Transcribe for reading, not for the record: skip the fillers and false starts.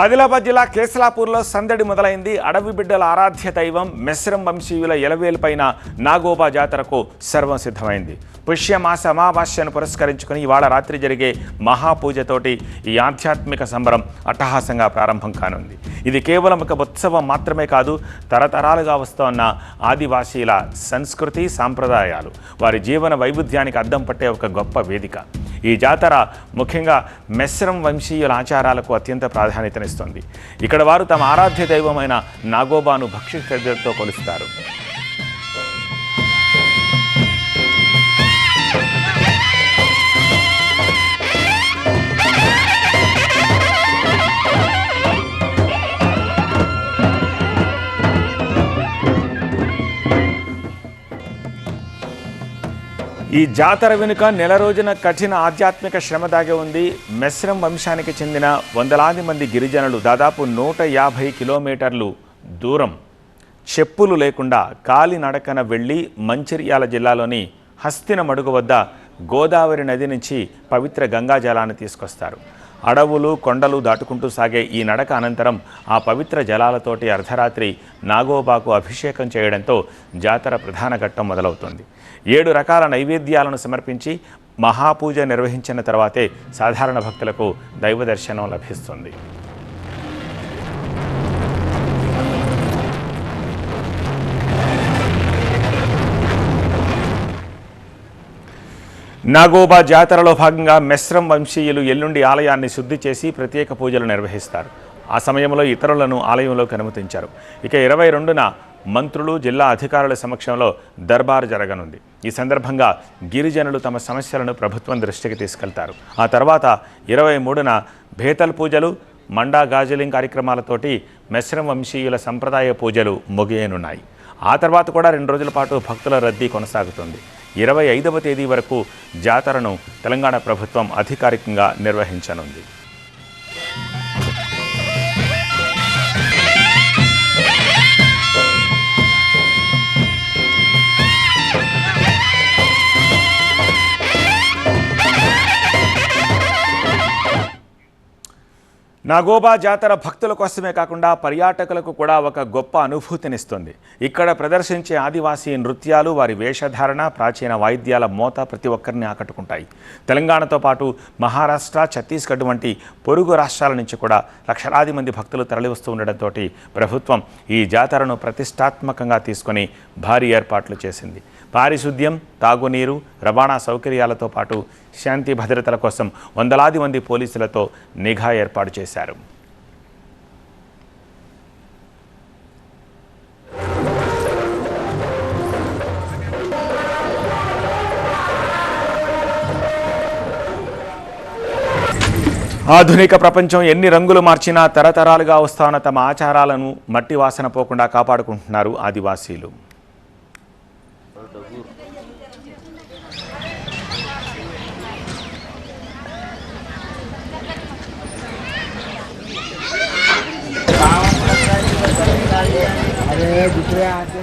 ఆదిలాబాద్ జిల్లా కేసలాపూర్లో సందడి మొదలైంది. అడవి బిడ్డల ఆరాధ్య దైవం మెస్రం వంశీయుల ఎలవేలుపైన నాగోబా జాతరకు సర్వం సిద్ధమైంది. పుష్యమాస అమావాస్యను పురస్కరించుకుని ఇవాళ రాత్రి జరిగే మహాపూజతోటి ఈ ఆధ్యాత్మిక సంబరం అట్టహాసంగా ప్రారంభం కానుంది. ఇది కేవలం ఒక ఉత్సవం మాత్రమే కాదు, తరతరాలుగా వస్తున్న ఆదివాసీల సంస్కృతి సాంప్రదాయాలు, వారి జీవన వైవిధ్యానికి అద్దం పట్టే ఒక గొప్ప వేదిక. ఈ జాతర ముఖ్యంగా మెస్రం వంశీయుల ఆచారాలకు అత్యంత ప్రాధాన్యతనిస్తుంది. ఇక్కడ వారు తమ ఆరాధ్య దైవమైన నాగోబాను భక్తి శ్రద్ధలతో కొలుస్తారు. ఈ జాతర వెనుక నెల రోజున కఠిన ఆధ్యాత్మిక శ్రమ దాగి ఉంది. మెస్రం వంశానికి చెందిన వందలాది మంది గిరిజనులు దాదాపు 150 కిలోమీటర్లు దూరం చెప్పులు లేకుండా కాలినడకన వెళ్ళి మంచిర్యాల జిల్లాలోని హస్తినమడుగు వద్ద గోదావరి నది నుంచి పవిత్ర గంగా జలాన్ని తీసుకొస్తారు. అడవులు కొండలు దాటుకుంటూ సాగే ఈ నడక అనంతరం ఆ పవిత్ర జలాలతోటి అర్ధరాత్రి నాగోబాకు అభిషేకం చేయడంతో జాతర ప్రధాన ఘట్టం మొదలవుతుంది. 7 రకాల నైవేద్యాలను సమర్పించి మహాపూజ నిర్వహించిన తర్వాతే సాధారణ భక్తులకు దైవ దర్శనం లభిస్తుంది. నాగోబా జాతరలో భాగంగా మెస్రం వంశీయులు ఎల్లుండి ఆలయాన్ని శుద్ధి చేసి ప్రత్యేక పూజలు నిర్వహిస్తారు. ఆ సమయంలో ఇతరులను ఆలయంలోకి అనుమతించారు. ఇక 22న మంత్రులు జిల్లా అధికారుల సమక్షంలో దర్బారు జరగనుంది. ఈ సందర్భంగా గిరిజనులు తమ సమస్యలను ప్రభుత్వం దృష్టికి తీసుకెళ్తారు. ఆ తర్వాత 23న భేతల్ పూజలు, మండా గాజులింగ్ కార్యక్రమాలతోటి మెస్రం వంశీయుల సంప్రదాయ పూజలు ముగియనున్నాయి. ఆ తర్వాత కూడా 2 రోజుల పాటు భక్తుల రద్దీ కొనసాగుతుంది. 25వ తేదీ వరకు జాతరను తెలంగాణ ప్రభుత్వం అధికారికంగా నిర్వహించనుంది. నాగోబా జాతర భక్తుల కోసమే కాకుండా పర్యాటకులకు కూడా ఒక గొప్ప అనుభూతినిస్తుంది. ఇక్కడ ప్రదర్శించే ఆదివాసీ నృత్యాలు, వారి వేషధారణ, ప్రాచీన వాయిద్యాల మోత ప్రతి ఒక్కరిని ఆకట్టుకుంటాయి. తెలంగాణతో పాటు మహారాష్ట్ర, ఛత్తీస్గఢ్ వంటి పొరుగు రాష్ట్రాల నుంచి కూడా లక్షలాది మంది భక్తులు తరలివస్తూ ఉండడంతో ప్రభుత్వం ఈ జాతరను ప్రతిష్టాత్మకంగా తీసుకొని భారీ ఏర్పాట్లు చేసింది. పారిశుద్ధ్యం, తాగునీరు, రవాణా సౌకర్యాలతో పాటు శాంతి భద్రతల కోసం వందలాది మంది పోలీసులతో నిఘా ఏర్పాటు చేశారు. ఆధునిక ప్రపంచం ఎన్ని రంగులు మార్చినా తరతరాలుగా వస్తున్న తమ ఆచారాలను మట్టి వాసన పోకుండా కాపాడుకుంటున్నారు ఆదివాసీలు. अरे दूसरे आते